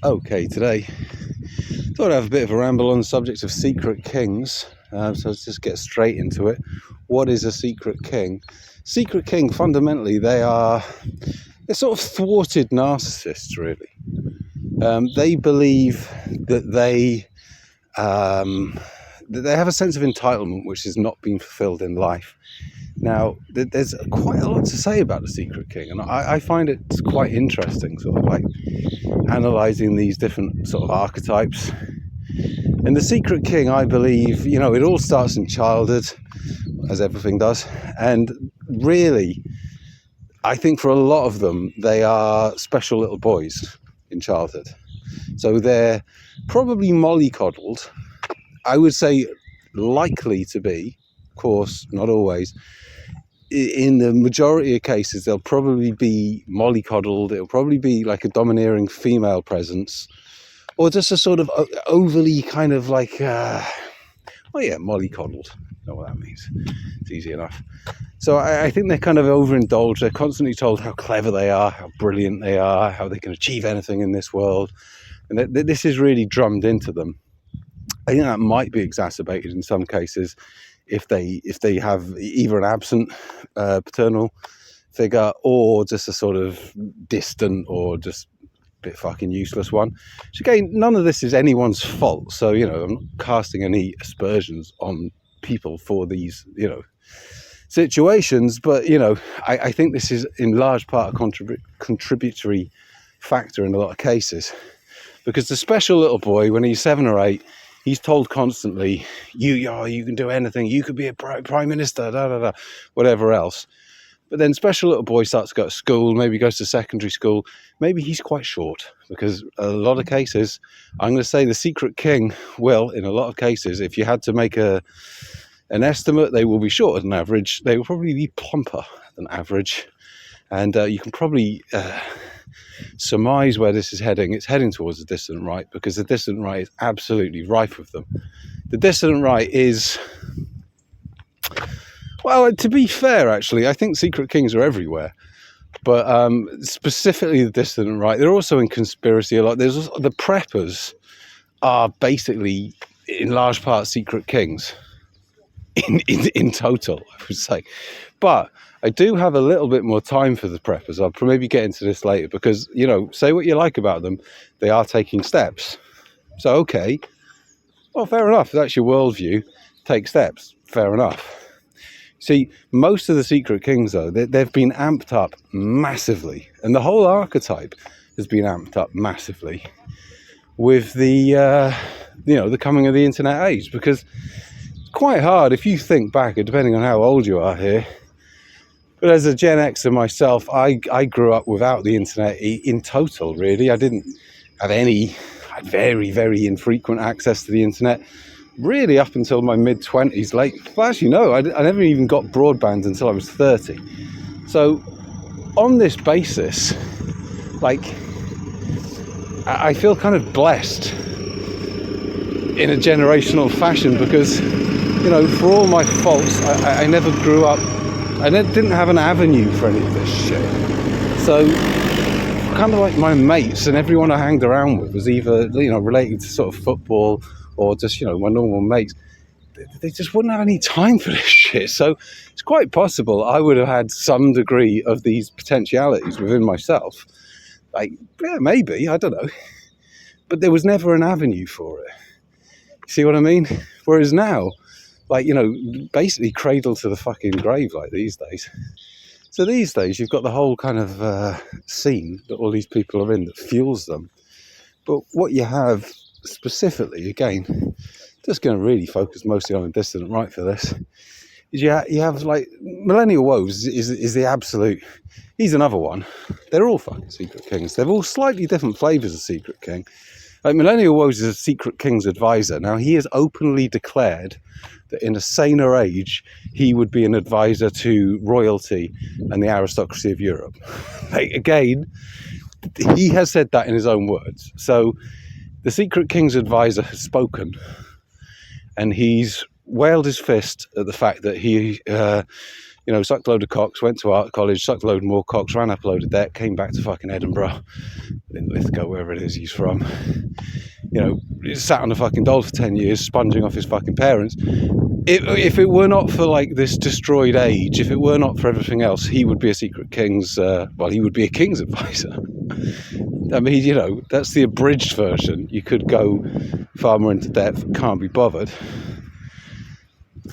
Okay, today thought I'd have a bit of a ramble on the subject of secret kings. So let's just get straight into it. What is a secret king? Secret king, fundamentally, they're sort of thwarted narcissists, really. They believe that they have a sense of entitlement which has not been fulfilled in life. Now, there's quite a lot to say about the secret king, and I find it quite interesting, sort of like analysing these different sort of archetypes. And the secret king, I believe, it all starts in childhood, as everything does, and really, I think for a lot of them, they are special little boys in childhood. So they're probably mollycoddled. I would say likely to be, of course, not always. In the majority of cases, they'll probably be mollycoddled. It'll probably be like a domineering female presence, or just a sort of overly kind of like, mollycoddled. You know what that means? It's easy enough. So I think they're kind of overindulged. They're constantly told how clever they are, how brilliant they are, how they can achieve anything in this world, and this is really drummed into them. I think that might be exacerbated in some cases if they have either an absent paternal figure or just a sort of distant or just a bit fucking useless one. Which again, none of this is anyone's fault. So, I'm not casting any aspersions on people for these, situations. But, I think this is in large part a contributory factor in a lot of cases. Because the special little boy, when he's 7 or 8, he's told constantly, you can do anything, you could be a prime minister, whatever else. But then special little boy starts to go to school, maybe goes to secondary school, maybe he's quite short, because a lot of cases, I'm going to say the secret king will, in a lot of cases, if you had to make an estimate, they will be shorter than average, they will probably be plumper than average, and you can probably surmise where this is heading. It's heading towards the dissident right, because the dissident right is absolutely rife with them. The dissident right is, well, to be fair, actually, I think secret kings are everywhere, but specifically the dissident right, they're also in conspiracy a lot. There's also, the preppers are basically in large part secret kings in total, I would say. But I do have a little bit more time for the preppers. I'll maybe get into this later because, say what you like about them, they are taking steps. So, okay, well, fair enough. That's your worldview. Take steps. Fair enough. See, most of the secret kings, though, they've been amped up massively. And the whole archetype has been amped up massively with the coming of the internet age. Because it's quite hard if you think back, depending on how old you are here. But as a Gen Xer myself, I grew up without the internet in total, really. I didn't have I had very, very infrequent access to the internet, really up until my mid-20s. Well, actually, no, I never even got broadband until I was 30. So on this basis, I feel kind of blessed in a generational fashion because, for all my faults, I never grew up, I didn't have an avenue for any of this shit. So, kind of like my mates and everyone I hanged around with was either, related to sort of football or just, my normal mates. They just wouldn't have any time for this shit. So, it's quite possible I would have had some degree of these potentialities within myself. Maybe, I don't know. But there was never an avenue for it. See what I mean? Whereas now, basically cradle to the fucking grave like these days. So these days you've got the whole kind of scene that all these people are in that fuels them. But what you have specifically, again, just going to really focus mostly on the dissident right for this, is you have Millennial Woes is the absolute, he's another one. They're all fucking secret kings. They're all slightly different flavours of secret king. Millennial Woes is a secret king's advisor. Now, he has openly declared that in a saner age, he would be an advisor to royalty and the aristocracy of Europe. Again, he has said that in his own words. So the secret king's advisor has spoken, and he's wailed his fist at the fact that he sucked a load of cocks, went to art college, sucked a load more cocks, ran up a load of debt, came back to fucking Edinburgh, in Lithgow, wherever it is he's from. Sat on a fucking dole for 10 years, sponging off his fucking parents. If it were not for like this destroyed age, if it were not for everything else, he would be a secret king's, he would be a king's advisor. I mean, that's the abridged version. You could go far more into depth, can't be bothered.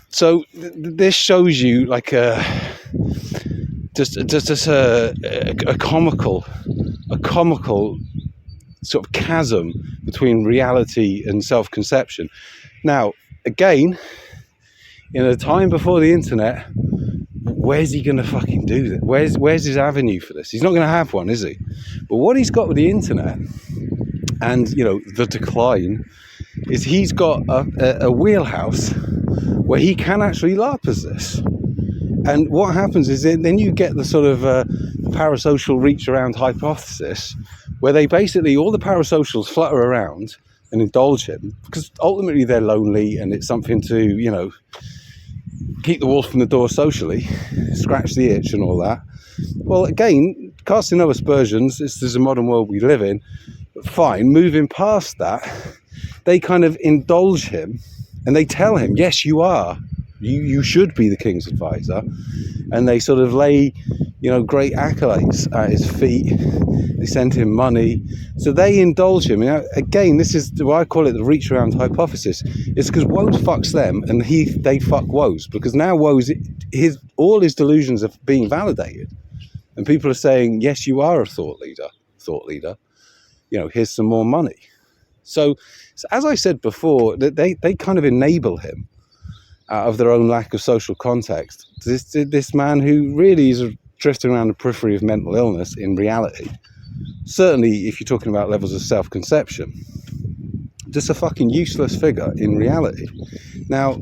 So this shows you like just a comical sort of chasm between reality and self-conception. Now, again, in a time before the internet, where's he going to fucking do that? Where's his avenue for this? He's not going to have one, is he? But what he's got with the internet and, the decline is he's got a wheelhouse where he can actually LARP as this. And what happens is then you get the sort of parasocial reach around hypothesis, where they basically, all the parasocials flutter around and indulge him, because ultimately they're lonely and it's something to, keep the wolf from the door socially, scratch the itch and all that. Well, again, casting no aspersions, this is a modern world we live in, but fine, moving past that, they kind of indulge him and they tell him, yes, you are. You should be the king's advisor. And they sort of lay, great accolades at his feet. They send him money. So they indulge him. Again, this is why I call it the reach around hypothesis. It's because Woes fucks them and they fuck Woes. Because now Woes, all his delusions are being validated. And people are saying, yes, you are a thought leader. Here's some more money. So as I said before, they kind of enable him out of their own lack of social context. This man who really is drifting around the periphery of mental illness in reality. Certainly, if you're talking about levels of self-conception, just a fucking useless figure in reality. Now,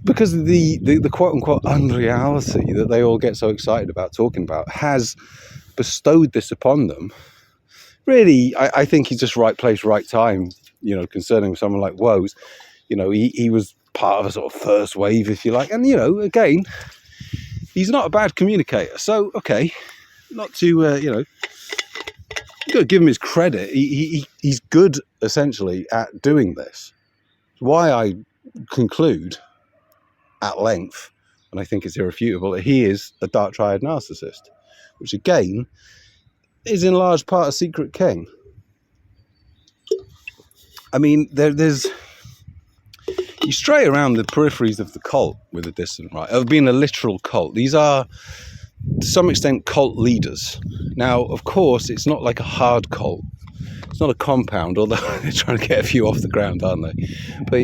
because of the quote-unquote unreality that they all get so excited about talking about has bestowed this upon them, really, I think he's just right place, right time, concerning someone like Woes. He was part of a sort of first wave, if you like. And, again, he's not a bad communicator. So, okay, not to, you got to give him his credit. He's good, essentially, at doing this. Why I conclude at length, and I think it's irrefutable, that he is a dark triad narcissist, which, again, is in large part a secret king. I mean, there's... You stray around the peripheries of the cult with the Dissident, right? Of being a literal cult. These are, to some extent, cult leaders. Now, of course, it's not like a hard cult. It's not a compound, although they're trying to get a few off the ground, aren't they? But,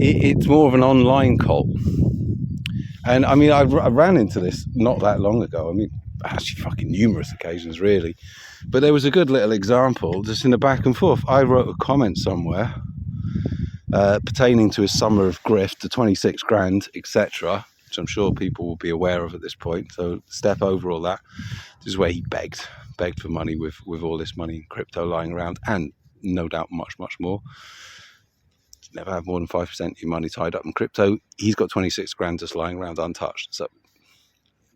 it's more of an online cult. And, I mean, I ran into this not that long ago. I mean, actually fucking numerous occasions, really. But there was a good little example, just in the back and forth. I wrote a comment somewhere pertaining to his summer of grift, the 26 grand, etc., which I'm sure people will be aware of at this point. So step over all that. This is where he begged for money with all this money in crypto lying around, and no doubt much, much more. Never have more than 5% of your money tied up in crypto. He's got 26 grand just lying around untouched. So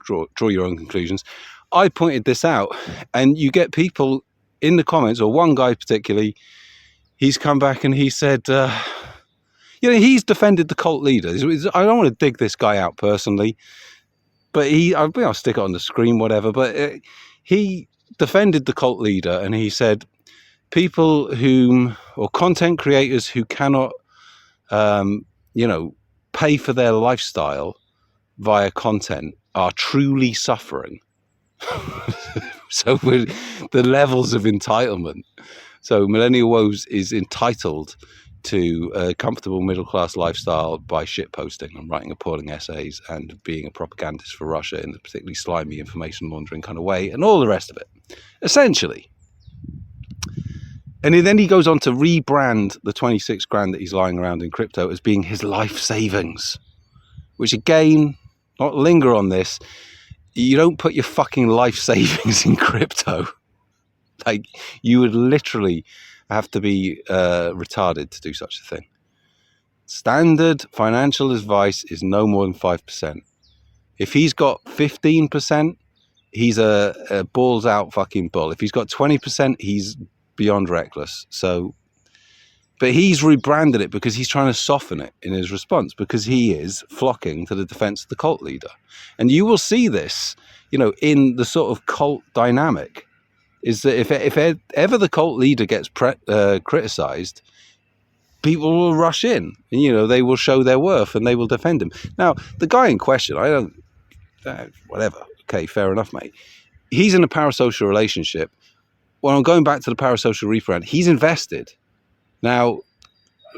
draw your own conclusions. I pointed this out, and you get people in the comments, or one guy particularly, he's come back and he said, he's defended the cult leader. I don't want to dig this guy out personally, but I'll stick it on the screen, whatever. But he defended the cult leader, and he said, people or content creators who cannot, pay for their lifestyle via content are truly suffering. So with the levels of entitlement. So Millennial Woes is entitled to a comfortable middle-class lifestyle by shitposting and writing appalling essays and being a propagandist for Russia in a particularly slimy information laundering kind of way, and all the rest of it, essentially. And then he goes on to rebrand the 26 grand that he's lying around in crypto as being his life savings, which, again, not linger on this, you don't put your fucking life savings in crypto. Like, you would literally have to be retarded to do such a thing. Standard financial advice is no more than 5%. If he's got 15%, he's a balls out fucking bull. If he's got 20%, he's beyond reckless. So, but he's rebranded it because he's trying to soften it in his response, because he is flocking to the defense of the cult leader. And you will see this, you know, in the sort of cult dynamic, is that if ever the cult leader gets criticized, people will rush in and, you know, they will show their worth and they will defend him. Now, the guy in question, I don't, whatever. Okay, fair enough, mate. He's in a parasocial relationship. Well, I'm going back to the parasocial rebrand. He's invested. Now,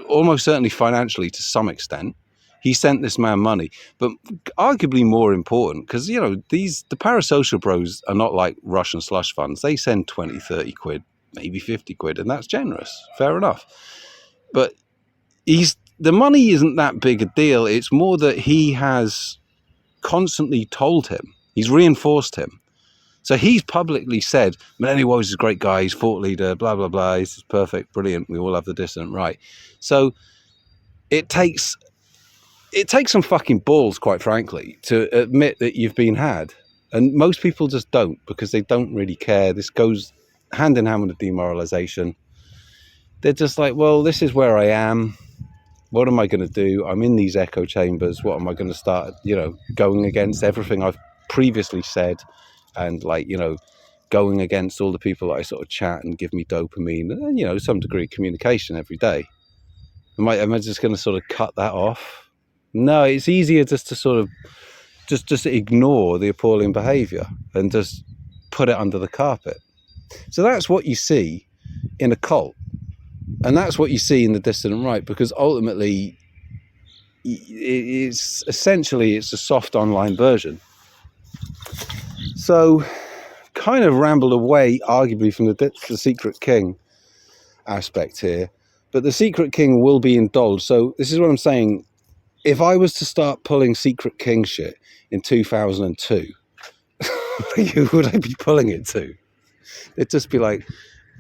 almost certainly financially to some extent. He sent this man money, but arguably more important, because, you know, the parasocial bros are not like Russian slush funds. They send 20, 30 quid, maybe 50 quid, and that's generous. Fair enough. But the money isn't that big a deal. It's more that he has constantly told him, he's reinforced him. So he's publicly said, Melanie Woes is a great guy, he's thought leader, blah, blah, blah, he's perfect, brilliant, we all have the Dissident, right? So it takes some fucking balls, quite frankly, to admit that you've been had. And most people just don't, because they don't really care. This goes hand in hand with the demoralization. They're just like, well, this is where I am. What am I going to do? I'm in these echo chambers. What am I going to start, you know, going against everything I've previously said, and, like, you know, going against all the people that I sort of chat and give me dopamine and, you know, some degree of communication every day. Am I just going to sort of cut that off? No, it's easier just to sort of just ignore the appalling behavior and just put it under the carpet. So that's what you see in a cult. And that's what you see in the dissident right, because ultimately it's essentially a soft online version. So kind of rambled away arguably from the Secret King aspect here, but the Secret King will be indulged. So this is what I'm saying. If I was to start pulling Secret King shit in 2002, who would I be pulling it to? It'd just be like,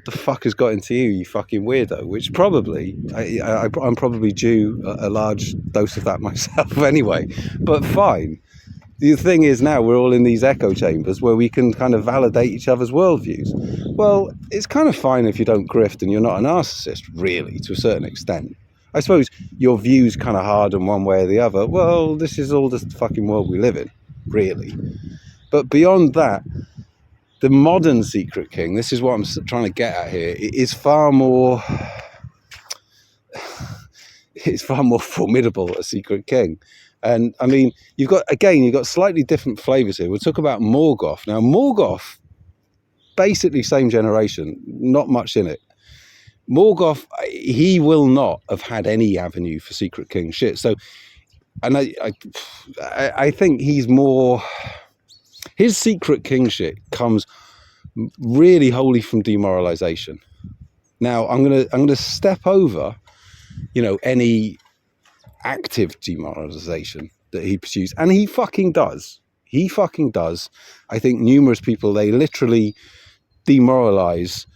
the fuck has got into you fucking weirdo, which probably I'm probably due a large dose of that myself anyway, but fine. The thing is, now we're all in these echo chambers where we can kind of validate each other's worldviews. Well, it's kind of fine if you don't grift and you're not a narcissist, really, to a certain extent. I suppose your view's kind of hard in one way or the other. Well, this is all just the fucking world we live in, really. But beyond that, the modern Secret King, this is what I'm trying to get at here, it is far more formidable, a Secret King. And I mean, you've got slightly different flavors here. We'll talk about Morgoth. Now, Morgoth, basically same generation, not much in it. Morgoth, he will not have had any avenue for Secret King shit. So, and I think he's more, his Secret King shit comes really wholly from demoralization. Now, I'm gonna step over, you know, any active demoralization that he pursues, and he fucking does. I think numerous people, they literally demoralize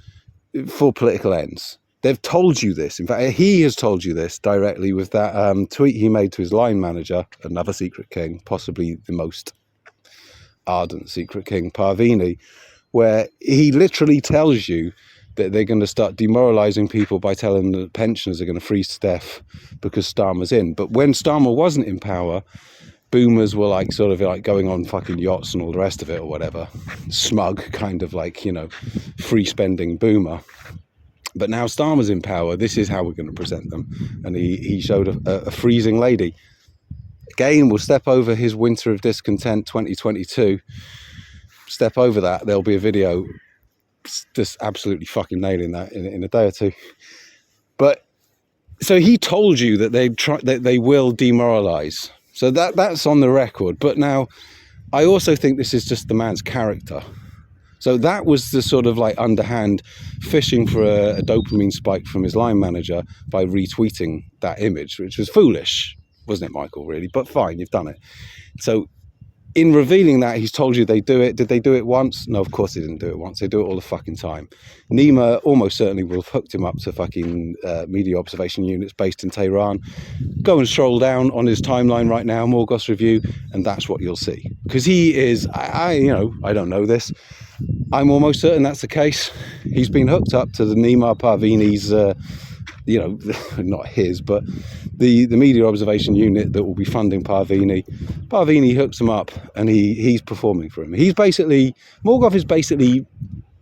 for political ends. They've told you this. In fact, he has told you this directly with that tweet he made to his line manager, another Secret King, possibly the most ardent Secret King, Parvini, where he literally tells you that they're going to start demoralizing people by telling them that pensioners are going to freeze to death because Starmer's in. But when Starmer wasn't in power, boomers were like sort of like going on fucking yachts and all the rest of it or whatever. Smug, kind of like, you know, free spending boomer. But now Starmer's in power, this is how we're going to present them. And he showed a freezing lady. Again, we'll step over his Winter of Discontent 2022. Step over that, there'll be a video just absolutely fucking nailing that in a day or two. But so he told you that they will demoralize. So that's on the record. But now I also think this is just the man's character. So that was the sort of like underhand fishing for a dopamine spike from his line manager by retweeting that image, which was foolish, wasn't it, Michael, really? But fine, you've done it. So in revealing that, he's told you they do it. Did they do it once? No, of course they didn't do it once. They do it all the fucking time. Nima almost certainly will have hooked him up to fucking media observation units based in Tehran. Go and stroll down on his timeline right now, Morgoth's Review, and that's what you'll see. Because he is, I don't know this. I'm almost certain that's the case. He's been hooked up to the Nima Parvini's, not his, but the media observation unit that will be funding Parvini. Parvini hooks him up, and he's performing for him. Morgoth is basically,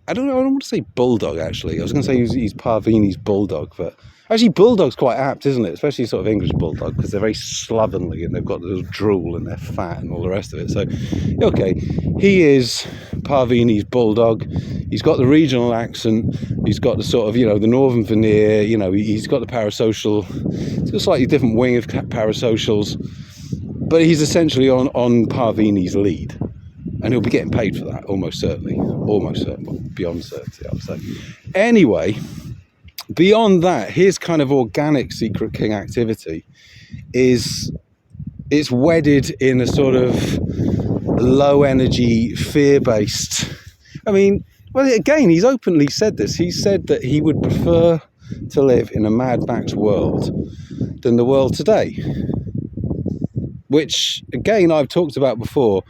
I don't want to say bulldog, actually. I was going to say he's Parvini's bulldog, but actually bulldog's quite apt, isn't it? Especially sort of English bulldog, because they're very slovenly and they've got a little drool and they're fat and all the rest of it. So, okay, he is Parvini's bulldog. He's got the regional accent. He's got the sort of, the northern veneer. He's got the parasocial. It's a slightly different wing of parasocials, but he's essentially on Parvini's lead. And he'll be getting paid for that, almost certainly. Almost certainly. Beyond certainty, I would say. Anyway, beyond that, his kind of organic Secret King activity it's wedded in a sort of low energy, fear-based. Again, he's openly said this. He said that he would prefer to live in a Mad Max world than the world today. Which, again, I've talked about before.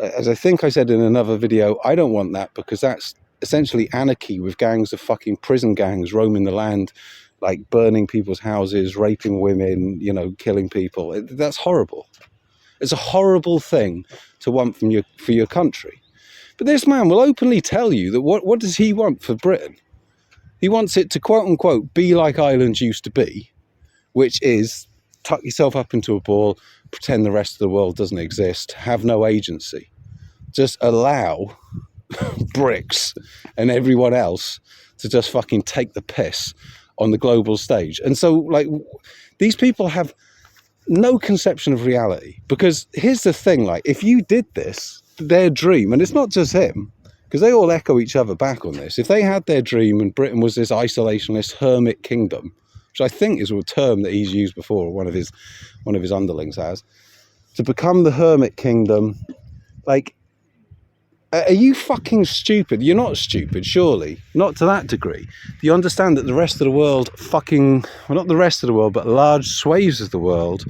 As I think I said in another video, I don't want that, because that's essentially anarchy with gangs of fucking prison gangs roaming the land, like burning people's houses, raping women, killing people. That's horrible. It's a horrible thing to want for your country. But this man will openly tell you that what does he want for Britain? He wants it to, quote unquote, be like Ireland used to be, which is tuck yourself up into a ball, pretend the rest of the world doesn't exist, have no agency. Just allow bricks and everyone else to just fucking take the piss on the global stage. And so, these people have no conception of reality. Because here's the thing, if you did this, their dream, and it's not just him, because they all echo each other back on this. If they had their dream and Britain was this isolationist hermit kingdom, which I think is a term that he's used before, or one of his underlings has, to become the hermit kingdom, are you fucking stupid? You're not stupid, surely. Not to that degree. Do you understand that the rest of the world not the rest of the world, but large swathes of the world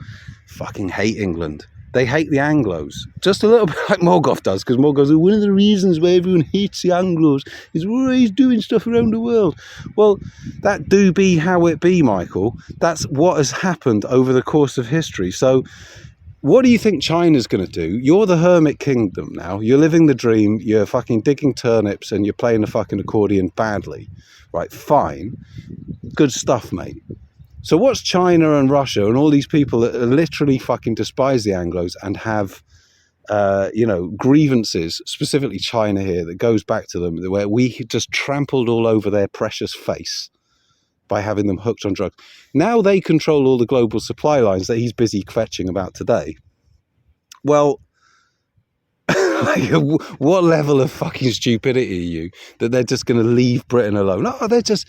fucking hate England. They hate the Anglos. Just a little bit like Morgoth does, because Morgoth goes, one of the reasons why everyone hates the Anglos is we're always doing stuff around the world. Well, that do be how it be, Michael. That's what has happened over the course of history. So, what do you think China's going to do? You're the hermit kingdom now. You're living the dream. You're fucking digging turnips and you're playing the fucking accordion badly. Right, fine. Good stuff, mate. So what's China and Russia and all these people that literally fucking despise the Anglos and have, grievances, specifically China here, that goes back to them, where we just trampled all over their precious face by having them hooked on drugs. Now they control all the global supply lines that he's busy kvetching about today. Well, what level of fucking stupidity are you that they're just going to leave Britain alone? No, they're just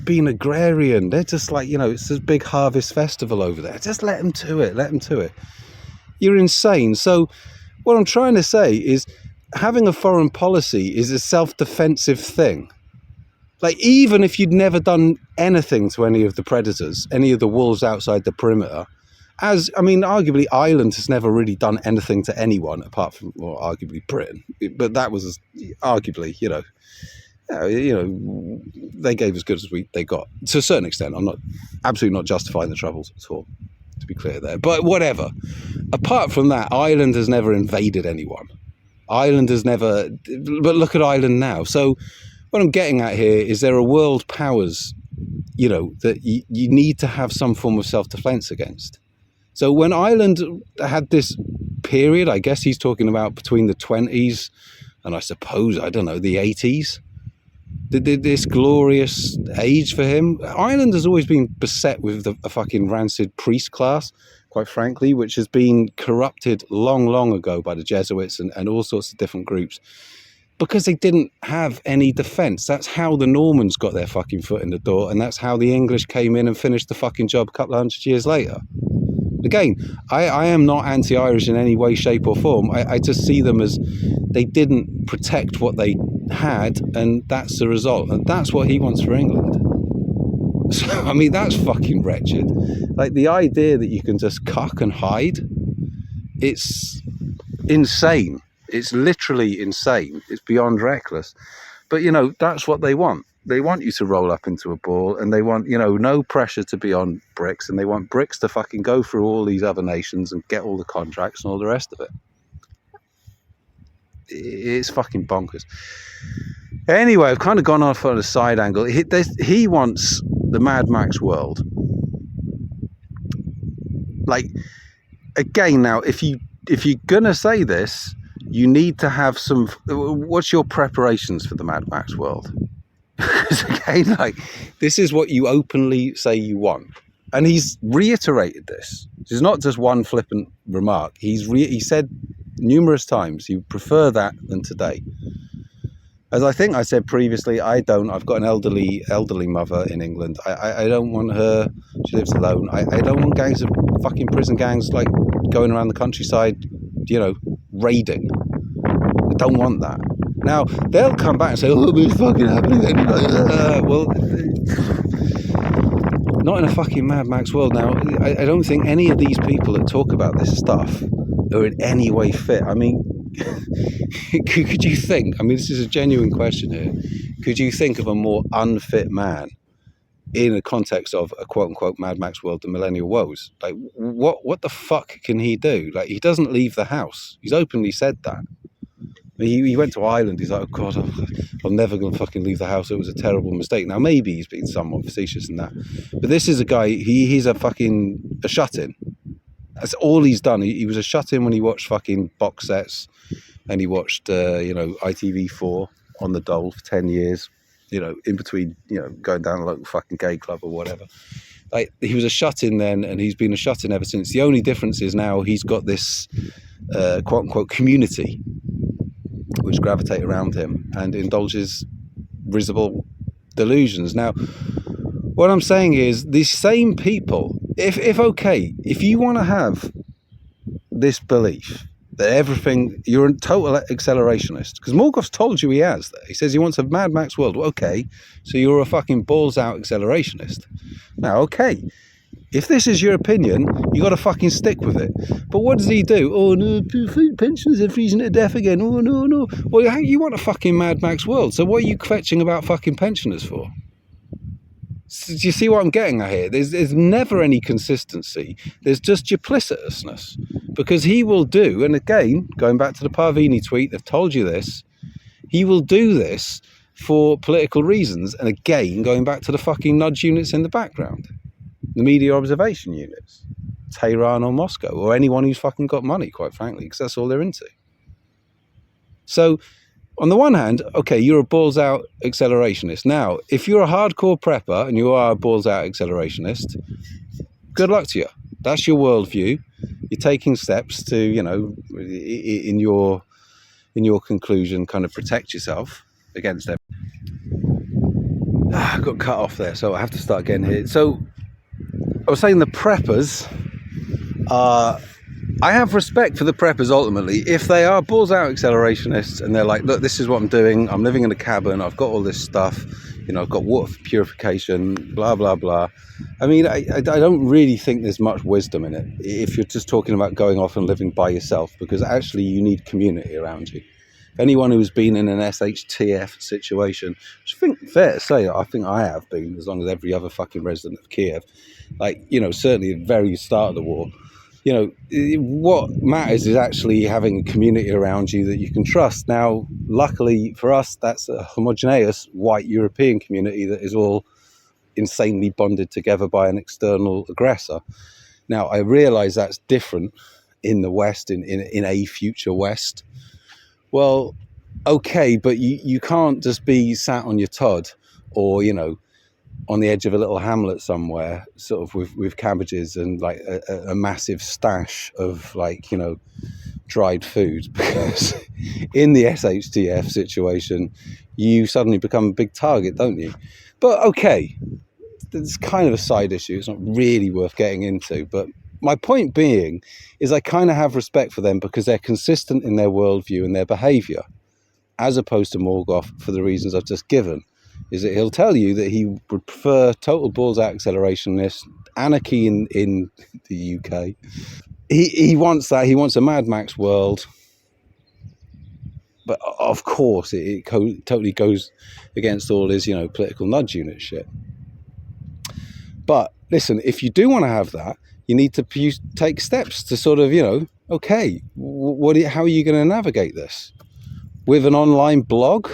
being agrarian. They're just it's this big harvest festival over there. Just let them to it. You're insane. So what I'm trying to say is having a foreign policy is a self-defensive thing. Even if you'd never done anything to any of the predators, any of the wolves outside the perimeter, arguably Ireland has never really done anything to anyone apart from, arguably Britain. But that was arguably, they gave as good as they got. To a certain extent, I'm absolutely not justifying the troubles at all, to be clear there. But whatever. Apart from that, Ireland has never invaded anyone. Ireland has never, but look at Ireland now. So what I'm getting at here is there are world powers, that you need to have some form of self-defense against. So when Ireland had this period, I guess he's talking about between the 20s and I suppose, the 80s, this glorious age for him. Ireland has always been beset with a fucking rancid priest class, quite frankly, which has been corrupted long, long ago by the Jesuits and all sorts of different groups. Because they didn't have any defence. That's how the Normans got their fucking foot in the door, and that's how the English came in and finished the fucking job a couple of hundred years later. Again, I am not anti-Irish in any way, shape or form. I just see them as they didn't protect what they had, and that's the result. And that's what he wants for England. So, I mean, that's fucking wretched. Like, the idea that you can just cuck and hide, it's insane. It's literally insane. It's beyond reckless. But, you know, that's what they want. They want you to roll up into a ball, and they want, you know, no pressure to be on Bricks, and they want Bricks to fucking go through all these other nations and get all the contracts and all the rest of it. It's fucking bonkers. Anyway, I've kind of gone off on a side angle. He wants the Mad Max world. Like, again, now, if you're gonna say this, you need to have some. What's your preparations for the Mad Max world? Because again, like, this is what you openly say you want, and he's reiterated this. It's not just one flippant remark. He said numerous times he would prefer that than today. As I think I said previously, I've got an elderly mother in England. I don't want her. She lives alone. I don't want gangs of fucking prison gangs like going around the countryside, you know, raiding. I don't want that. Now, they'll come back and say, oh, it's fucking happening. Well, not in a fucking Mad Max world. Now, I don't think any of these people that talk about this stuff are in any way fit. I mean, could you think, I mean, this is a genuine question here, could you think of a more unfit man in the context of a quote-unquote Mad Max world, the Millennial Woes? Like, what the fuck can he do? Like, he doesn't leave the house. He's openly said that. He went to Ireland. He's like, oh God, I'm never going to fucking leave the house. It was a terrible mistake. Now, maybe he's been somewhat facetious in that. But this is a guy, he's a shut-in. That's all he's done. He was a shut-in when he watched fucking box sets, and he watched, you know, ITV4 on the dole for 10 years, you know, in between, you know, going down a local fucking gay club or whatever. Like, he was a shut-in then, and he's been a shut-in ever since. The only difference is now he's got this quote-unquote community which gravitate around him and indulges risible delusions. Now, what I'm saying is, these same people, if you want to have this belief that everything, you're a total accelerationist, because Morgoth's told you he has that. He says he wants a Mad Max world. Okay, so you're a fucking balls out accelerationist. Now, okay, if this is your opinion, you got to fucking stick with it. But what does he do? Oh no, pensioners are freezing to death again. Oh no. Well, you want a fucking Mad Max world, so what are you kvetching about fucking pensioners for? So, do you see what I'm getting at here? There's never any consistency. There's just duplicitousness. Because he will do, and again, going back to the Parvini tweet, they've told you this, he will do this for political reasons. And again, going back to the fucking nudge units in the background. The media observation units, Tehran or Moscow, or anyone who's fucking got money, quite frankly, because that's all they're into. So, on the one hand, okay, you're a balls-out accelerationist. Now, if you're a hardcore prepper and you are a balls-out accelerationist, good luck to you. That's your worldview. You're taking steps to, you know, in your conclusion, kind of protect yourself against them. I got cut off there, so I have to start again here. So, I was saying the preppers are, I have respect for the preppers ultimately. If they are balls out accelerationists and they're like, look, this is what I'm doing. I'm living in a cabin. I've got all this stuff. You know, I've got water purification, blah, blah, blah. I mean, I don't really think there's much wisdom in it if you're just talking about going off and living by yourself, because actually you need community around you. Anyone who's been in an SHTF situation, which I think, fair to say, I think I have been, as long as every other fucking resident of Kiev, like, you know, certainly at the very start of the war, you know, what matters is actually having a community around you that you can trust. Now, luckily for us, that's a homogeneous white European community that is all insanely bonded together by an external aggressor. Now, I realise that's different in the West, in a future West. Well, okay, but you can't just be sat on your Todd or, you know, on the edge of a little hamlet somewhere, sort of with cabbages and like a massive stash of, like, you know, dried food, because in the SHTF situation, you suddenly become a big target, don't you? But okay, it's kind of a side issue. It's not really worth getting into, but my point being is I kind of have respect for them because they're consistent in their worldview and their behaviour, as opposed to Morgoth for the reasons I've just given. Is that he'll tell you that he would prefer total balls out accelerationist, anarchy in the UK. He wants that. He wants a Mad Max world. But of course, it totally goes against all his, political nudge unit shit. But listen, if you do want to have that, you need to take steps to sort of, okay, how are you going to navigate this? With an online blog?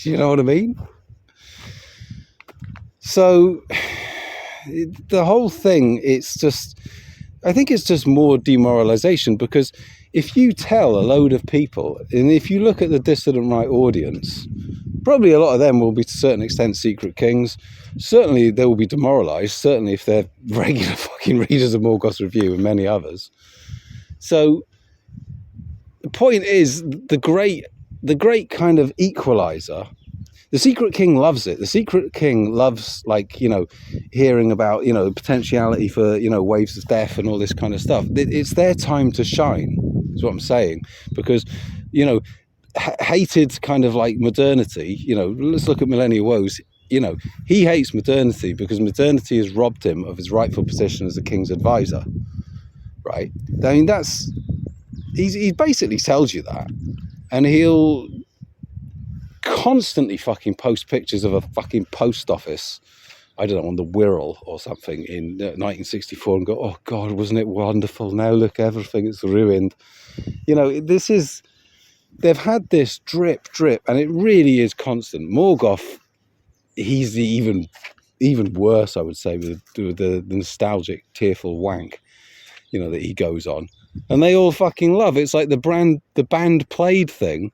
You know what I mean? So the whole thing, I think it's just more demoralization, because if you tell a load of people, and if you look at the dissident right audience, probably a lot of them will be to a certain extent secret kings. Certainly they will be demoralized, certainly if they're regular fucking readers of Morgoth's Review and many others. So the point is, the great kind of equalizer, the secret king loves it. The secret king loves, hearing about, potentiality for, waves of death and all this kind of stuff. It's their time to shine, is what I'm saying. Because, hated kind of like modernity, let's look at Millennial Woes. He hates modernity because modernity has robbed him of his rightful position as the king's advisor. Right? I mean, he basically tells you that. And he'll constantly fucking post pictures of a fucking post office, I don't know, on the Wirral or something in 1964 and go, oh God, wasn't it wonderful? Now look, everything is ruined. They've had this drip, and it really is constant. Morgoth, he's the even worse, I would say, with the nostalgic, tearful wank, that he goes on. And they all fucking love. It's like the band played thing.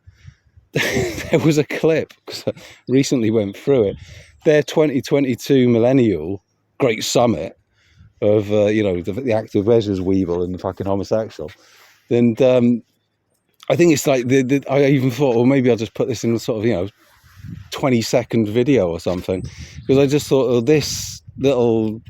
There was a clip, because I recently went through it, their 2022 millennial great summit of, the active measures weevil and the fucking homosexual. And I think it's like, I even thought, well, maybe I'll just put this in a sort of, 20-second video or something. Because I just thought, this little,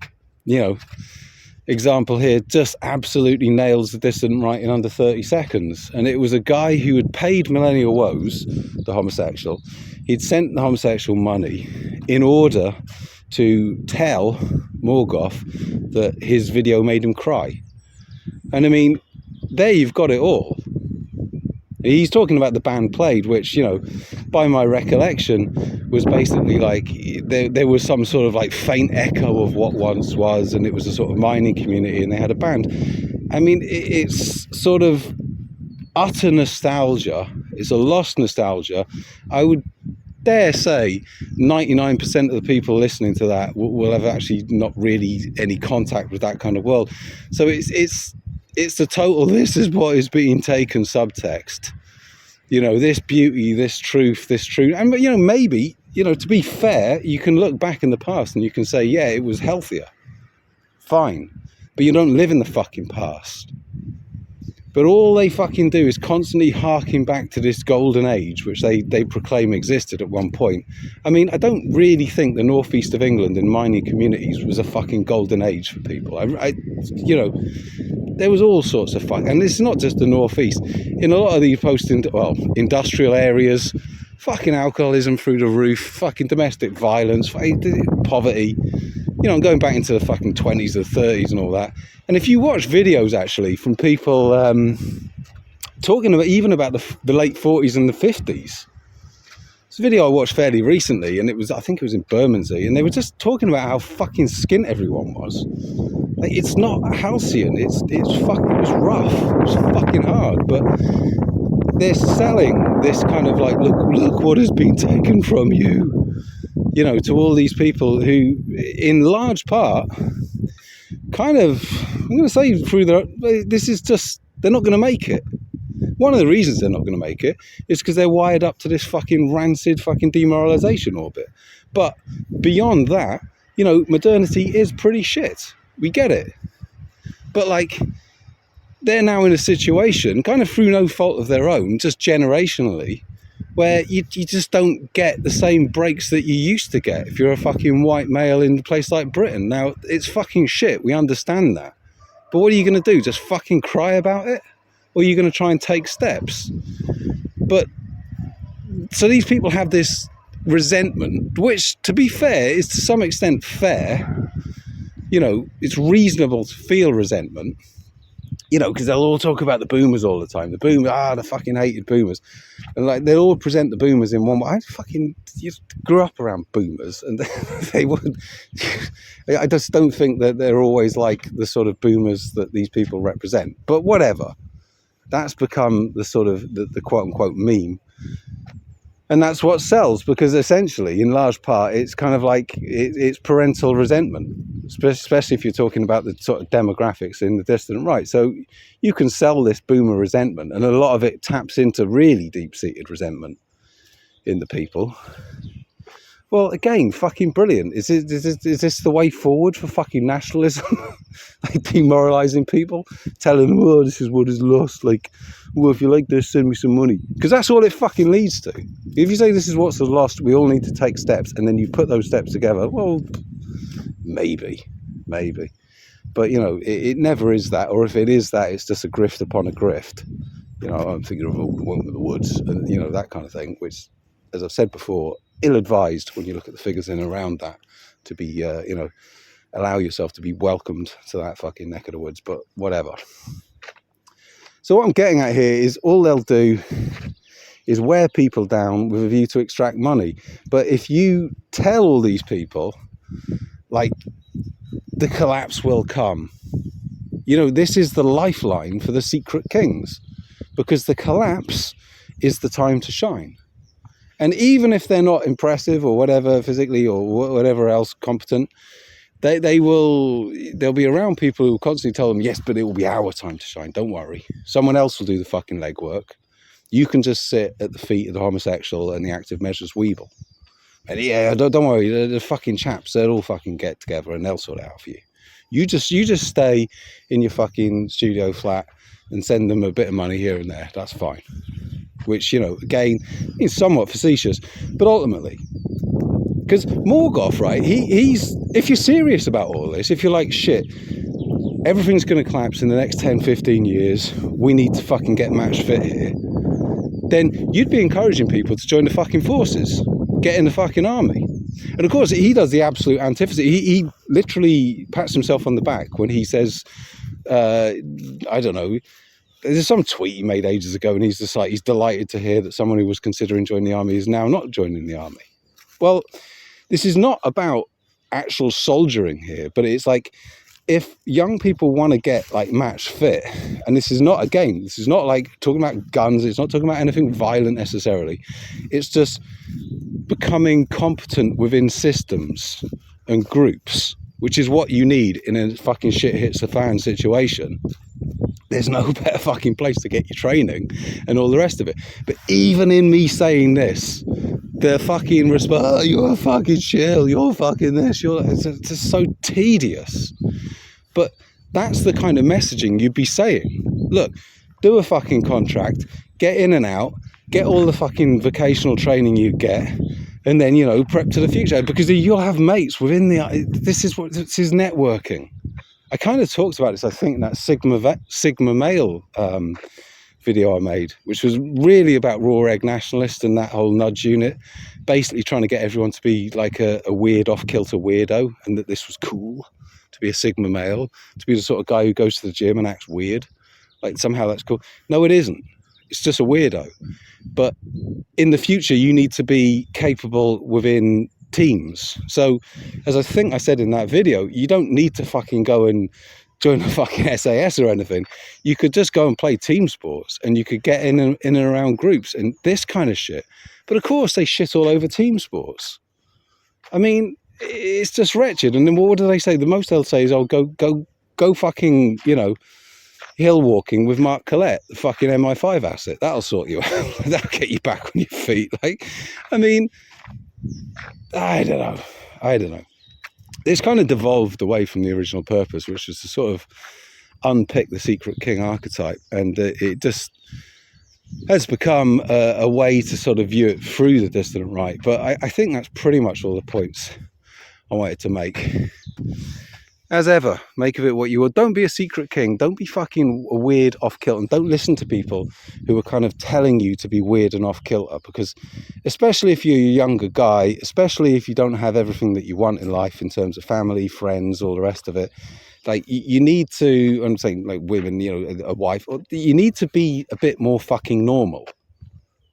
example here just absolutely nails the dissident right in under 30 seconds. And it was a guy who had paid Millennial Woes, the homosexual. He'd sent the homosexual money in order to tell Morgoth that his video made him cry. And I mean, there you've got it all. He's talking about the band played, which, by my recollection, was basically like there was some sort of like faint echo of what once was, and it was a sort of mining community, and they had a band. I mean, it's sort of utter nostalgia. It's a lost nostalgia. I would dare say 99% of the people listening to that will have actually not really any contact with that kind of world. So it's the total, this is what is being taken subtext. This beauty, this truth. And, maybe, to be fair, you can look back in the past and you can say, yeah, it was healthier. Fine. But you don't live in the fucking past. But all they fucking do is constantly harking back to this golden age, which they proclaim existed at one point. I mean, I don't really think the northeast of England in mining communities was a fucking golden age for people. There was all sorts of and it's not just the northeast. In a lot of these industrial areas, fucking alcoholism through the roof, fucking domestic violence, poverty. I'm going back into the fucking 20s or 30s and all that. And if you watch videos actually from people talking about even about the late 40s and the 50s. It's a video I watched fairly recently, and I think it was in Bermondsey, and they were just talking about how fucking skint everyone was. Like, it's not halcyon, it was rough, it was fucking hard, but they're selling this kind of like, look what has been taken from you, to all these people who, in large part, kind of, I'm going to say this is just, they're not going to make it. One of the reasons they're not going to make it is because they're wired up to this fucking rancid fucking demoralization orbit. But beyond that, modernity is pretty shit. We get it. But they're now in a situation, kind of through no fault of their own, just generationally, where you just don't get the same breaks that you used to get if you're a fucking white male in a place like Britain. Now, it's fucking shit. We understand that. But what are you going to do? Just fucking cry about it? Or are you going to try and take steps? But so these people have this resentment, which, to be fair, is to some extent fair. You know, it's reasonable to feel resentment. You know, because they'll all talk about the boomers all the time. The boomers, the fucking hated boomers. And like, they'll all present the boomers in one way. I fucking grew up around boomers, and they would. I just don't think that they're always like the sort of boomers that these people represent. But whatever. That's become the sort of the quote unquote meme. And that's what sells, because essentially, in large part, it's kind of like it's parental resentment, especially if you're talking about the sort of demographics in the dissident right. So you can sell this boomer resentment, and a lot of it taps into really deep-seated resentment in the people. Well, again, fucking brilliant. Is this the way forward for fucking nationalism? Like demoralising people, telling them, oh, this is what is lost. Like, well, if you like this, send me some money. Because that's all it fucking leads to. If you say this is what's lost, we all need to take steps, and then you put those steps together, well, maybe. But, you know, it never is that. Or if it is that, it's just a grift upon a grift. You know, I'm thinking of Old Woman of the Woods, and, you know, that kind of thing, which, as I've said before, ill-advised when you look at the figures in around that to be, you know, allow yourself to be welcomed to that fucking neck of the woods, but whatever. So what I'm getting at here is all they'll do is wear people down with a view to extract money. But if you tell all these people, like, the collapse will come, you know, this is the lifeline for the secret kings, because the collapse is the time to shine. And even if they're not impressive or whatever, physically or whatever else competent, they'll be around people who constantly tell them, yes, but it will be our time to shine. Don't worry. Someone else will do the fucking legwork. You can just sit at the feet of the homosexual and the active measures weeble. And yeah, don't worry. The fucking chaps, they'll all fucking get together and they'll sort it out for you. You just stay in your fucking studio flat and send them a bit of money here and there. That's fine. Which, you know, again, is somewhat facetious, but ultimately, because Morgoth, right, he's, if you're serious about all this, if you're like, shit, everything's going to collapse in the next 10, 15 years, we need to fucking get match fit here, then you'd be encouraging people to join the fucking forces, get in the fucking army. And of course, he does the absolute antithesis. He literally pats himself on the back when he says, I don't know, there's some tweet he made ages ago, and he's just like, he's delighted to hear that someone who was considering joining the army is now not joining the army. Well, this is not about actual soldiering here, but it's like, if young people want to get like match fit, and this is not, again, this is not like talking about guns, it's not talking about anything violent necessarily, it's just becoming competent within systems and groups, which is what you need in a fucking shit hits the fan situation. There's no better fucking place to get your training and all the rest of it. But even in me saying this, the fucking response, oh, you're fucking chill, you're fucking this, it's just so tedious. But that's the kind of messaging you'd be saying. Look, do a fucking contract, get in and out, get all the fucking vocational training you get, and then, you know, prep to the future. Because you'll have mates within this is networking. I kind of talked about this, I think, in that Sigma Male video I made, which was really about raw egg nationalists and that whole nudge unit, basically trying to get everyone to be like a weird off-kilter weirdo, and that this was cool to be a Sigma Male, to be the sort of guy who goes to the gym and acts weird. Like, somehow that's cool. No, it isn't. It's just a weirdo. But in the future, you need to be capable within teams. So, as I think I said in that video, you don't need to fucking go and join the fucking SAS or anything. You could just go and play team sports, and you could get in and around groups and this kind of shit. But of course, they shit all over team sports. I mean, it's just wretched. And then what do they say? The most they'll say is, oh, go fucking, you know, hill walking with Mark Collette, the fucking MI5 asset. That'll sort you out. That'll get you back on your feet. Like, I mean, I don't know. It's kind of devolved away from the original purpose, which was to sort of unpick the secret king archetype, and it just has become a way to sort of view it through the dissident right. But I think that's pretty much all the points I wanted to make. As ever, make of it what you will. Don't be a secret king. Don't be fucking weird off kilter. And don't listen to people who are kind of telling you to be weird and off kilter, because especially if you're a younger guy, especially if you don't have everything that you want in life in terms of family, friends, all the rest of it, like you need to, I'm saying like women, you know, a wife, you need to be a bit more fucking normal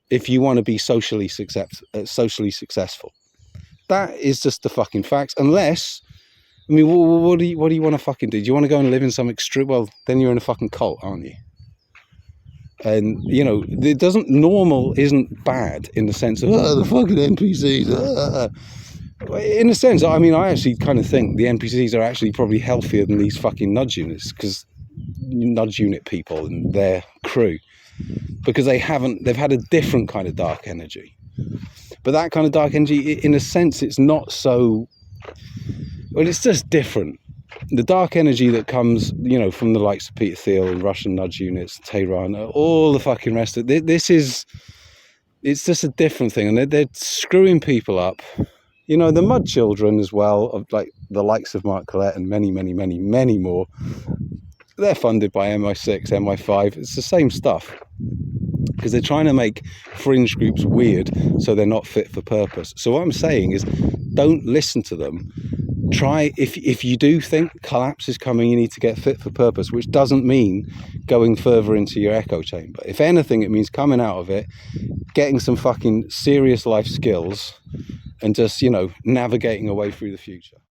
if you want to be socially successful. That is just the fucking facts. Unless, I mean, what do you want to fucking do? Do you want to go and live in some extreme? Well, then you're in a fucking cult, aren't you? And you know, normal isn't bad in the sense of the fucking NPCs. In a sense, I mean, I actually kind of think the NPCs are actually probably healthier than these fucking nudge units, because nudge unit people and their crew, because they've had a different kind of dark energy. But that kind of dark energy, in a sense, it's not so, well, it's just different. The dark energy that comes, you know, from the likes of Peter Thiel and Russian nudge units, Tehran, all the fucking rest of it, it's just a different thing. And they're screwing people up. You know, the mud children as well, of like the likes of Mark Collette and many, many, many, many more, they're funded by MI6, MI5. It's the same stuff, because they're trying to make fringe groups weird so they're not fit for purpose. So what I'm saying is, don't listen to them. Try, if you do think collapse is coming, you need to get fit for purpose, which doesn't mean going further into your echo chamber. If anything, it means coming out of it, getting some fucking serious life skills, and just, you know, navigating away through the future.